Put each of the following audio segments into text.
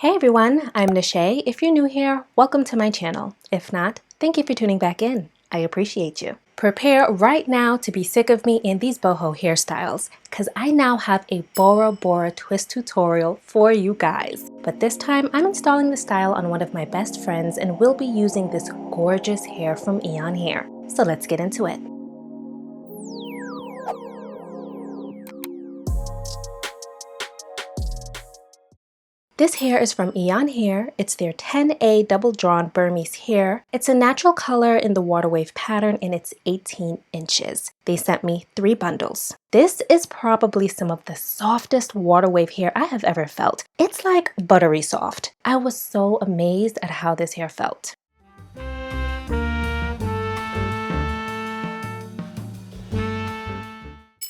Hey everyone, I'm Nashay. If you're new here, welcome to my channel. If not, thank you for tuning back in. I appreciate you. Prepare right now to be sick of me in these boho hairstyles, because I now have a Bora Bora twist tutorial for you guys. But this time I'm installing the style on one of my best friends and will be using this gorgeous hair from Eayonhair. So let's get into it. This hair is from Eayonhair. It's their 10A double drawn Burmese hair. It's a natural color in the water wave pattern and it's 18 inches. They sent me 3 bundles. This is probably some of the softest water wave hair I have ever felt. It's like buttery soft. I was so amazed at how this hair felt.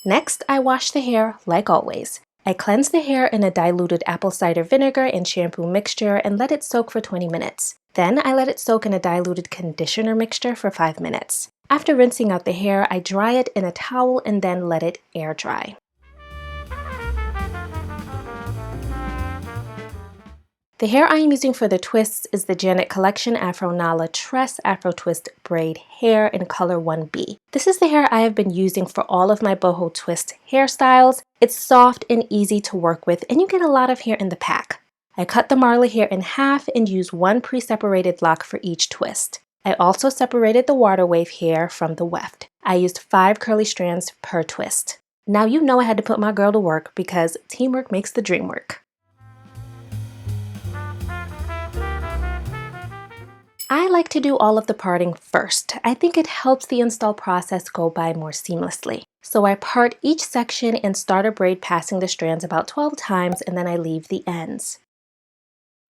Next, I wash the hair like always. I cleanse the hair in a diluted apple cider vinegar and shampoo mixture and let it soak for 20 minutes. Then I let it soak in a diluted conditioner mixture for 5 minutes. After rinsing out the hair, I dry it in a towel and then let it air dry. The hair I am using for the twists is the Janet Collection Afro Tress Afro Twist Braid hair in color 1B. This is the hair I have been using for all of my boho twist hairstyles. It's soft and easy to work with, and you get a lot of hair in the pack. I cut the marley hair in half and use 1 pre-separated lock for each twist. I also separated the water wave hair from the weft. I used 5 curly strands per twist. Now you know I had to put my girl to work because teamwork makes the dream work. I like to do all of the parting first. I think it helps the install process go by more seamlessly. So I part each section and start a braid passing the strands about 12 times and then I leave the ends.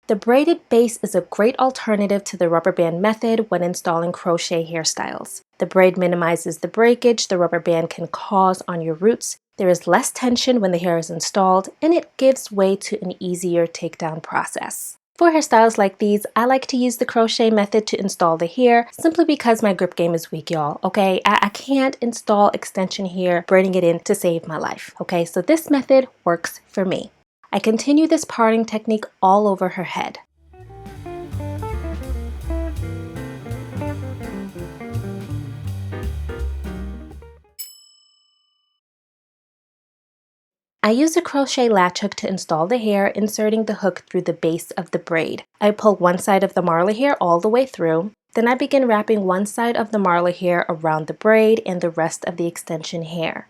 The braided base is a great alternative to the rubber band method when installing crochet hairstyles. The braid minimizes the breakage the rubber band can cause on your roots. There is less tension when the hair is installed and it gives way to an easier takedown process. For hairstyles like these, I like to use the crochet method to install the hair simply because my grip game is weak, y'all, okay? I can't install extension hair braiding it in to save my life, okay? So this method works for me. I continue this parting technique all over her head. I use a crochet latch hook to install the hair, inserting the hook through the base of the braid. I pull one side of the marley hair all the way through. Then I begin wrapping one side of the marley hair around the braid and the rest of the extension hair.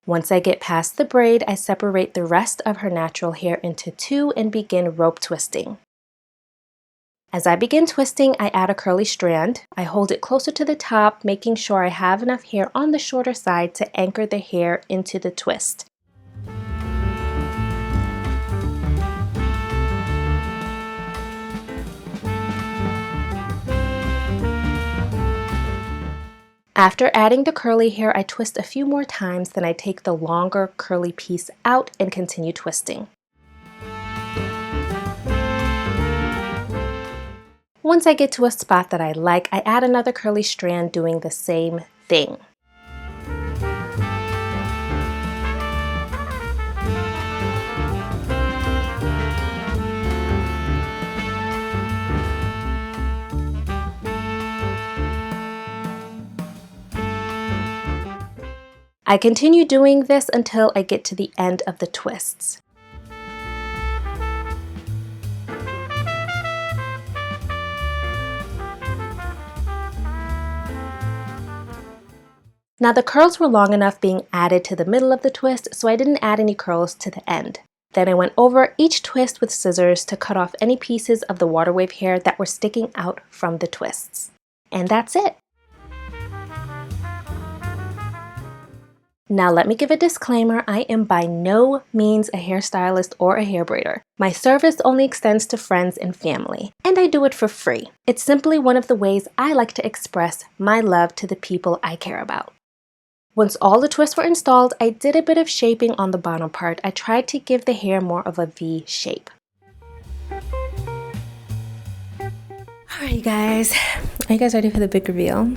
Once I get past the braid, I separate the rest of her natural hair into 2 and begin rope twisting. As I begin twisting, I add a curly strand. I hold it closer to the top, making sure I have enough hair on the shorter side to anchor the hair into the twist. After adding the curly hair, I twist a few more times, then I take the longer curly piece out and continue twisting. Once I get to a spot that I like, I add another curly strand doing the same thing. I continue doing this until I get to the end of the twists. Now the curls were long enough being added to the middle of the twist, so I didn't add any curls to the end. Then I went over each twist with scissors to cut off any pieces of the water wave hair that were sticking out from the twists. And that's it. Now let me give a disclaimer, I am by no means a hairstylist or a hair braider. My service only extends to friends and family, and I do it for free. It's simply one of the ways I like to express my love to the people I care about. Once all the twists were installed, I did a bit of shaping on the bottom part. I tried to give the hair more of a V shape. Alright, you guys. Are you guys ready for the big reveal?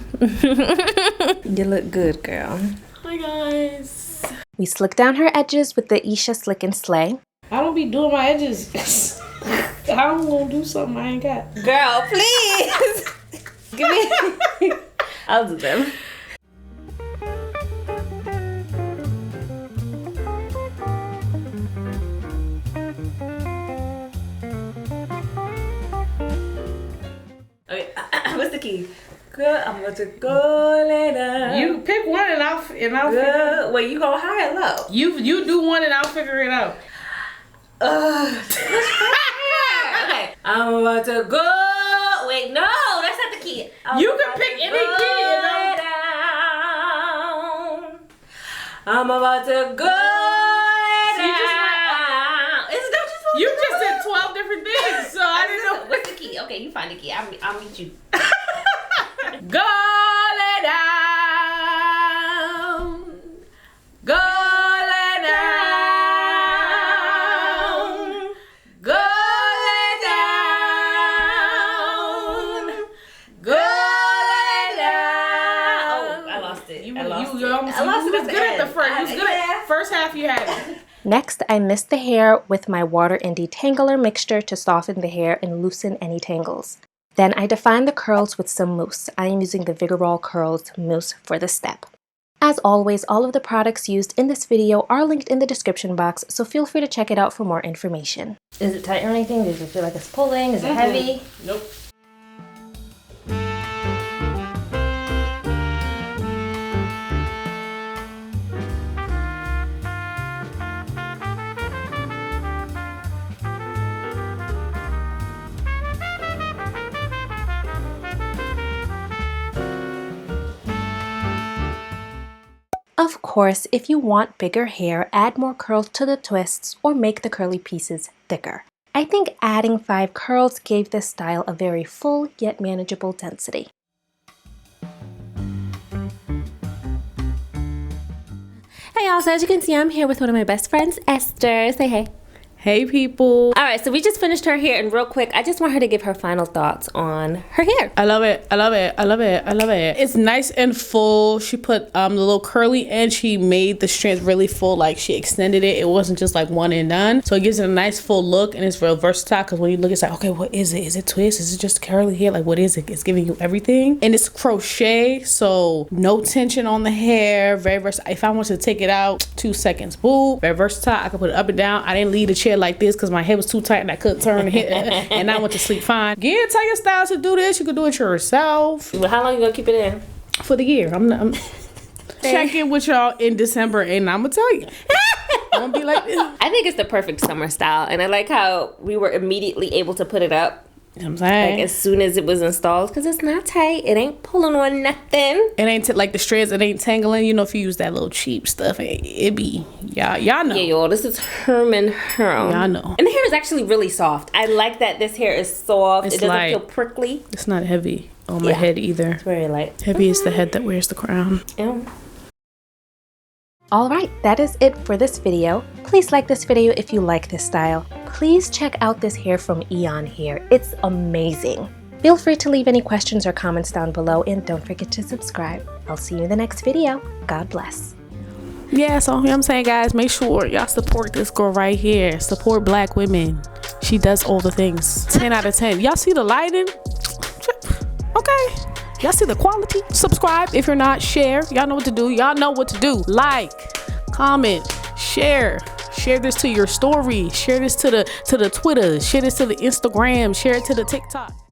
You look good, girl. Hi, guys. We slicked down her edges with the Isha Slick and Slay. I don't be doing my edges. I'm gonna do something I ain't got. Girl, please! Give me... I'll do them. Okay, what's the key? Girl, I'm going to go later. You pick one and I'll figure. Wait, you go high or low? You do one and I'll figure it out. Okay. I'm about to go. Wait, no, that's not the key. You can pick any key. I'm about to go. You just said 12 different things, so I didn't know. What's the key? Okay, you find the key. I'll meet you. Go lay down. Go lay down. Go lay down. Go lay down. Oh, I lost it. You was good at the first. You was good at first half. You had it. Next, I mist the hair with my water and detangler mixture to soften the hair and loosen any tangles. Then I define the curls with some mousse. I am using the Vigorol Curls Mousse for this step. As always, all of the products used in this video are linked in the description box, so feel free to check it out for more information. Is it tight or anything? Does it feel like it's pulling? Is it heavy? Nope. Of course, if you want bigger hair, add more curls to the twists or make the curly pieces thicker. I think adding 5 curls gave this style a very full yet manageable density. Hey y'all, so as you can see, I'm here with one of my best friends, Esther. Say hey. Hey people. Alright, so we just finished her hair, and real quick, I just want her to give her final thoughts on her hair. I love it. I love it. I love it. I love it. It's nice and full. She put the little curly end. She made the strands really full. Like she extended it. It wasn't just like one and done. So it gives it a nice full look, and it's real versatile because when you look, it's like, okay, what is it? Is it twist? Is it just curly hair? Like what is it? It's giving you everything. And it's crochet, so no tension on the hair. Very versatile. If I want to take it out, 2 seconds. Boom. Very versatile. I could put it up and down. I didn't leave the chair like this because my head was too tight and I couldn't turn it and I went to sleep fine. Again, tell your styles to do this. You can do it yourself. Well, how long you gonna keep it in? For the year. I'm checking with y'all in December and I'm gonna tell you. I'm gonna be like this. I think it's the perfect summer style, and I like how we were immediately able to put it up. You know what I'm saying? Like as soon as it was installed, because it's not tight. It ain't pulling on nothing. It ain't like the strands. It ain't tangling. You know, if you use that little cheap stuff, it be y'all know. Yeah, y'all. This is Hunman hair. Y'all know. And the hair is actually really soft. I like that this hair is soft. It's it doesn't light. feel prickly. It's not heavy on my head either. It's very light. Heavy is the head that wears the crown. Yeah. Alright, that is it for this video. Please like this video if you like this style. Please check out this hair from Eayonhair. It's amazing. Feel free to leave any questions or comments down below, and don't forget to subscribe. I'll see you in the next video. God bless. Yeah, so you know what I'm saying, guys, make sure y'all support this girl right here. Support Black women. She does all the things. 10 out of 10. Y'all see the lighting? Okay. Y'all see the quality? Subscribe if you're not. Share. Y'all know what to do. Y'all know what to do. Like, comment, share. Share this to your story. Share this to the Twitter. Share this to the Instagram. Share it to the TikTok.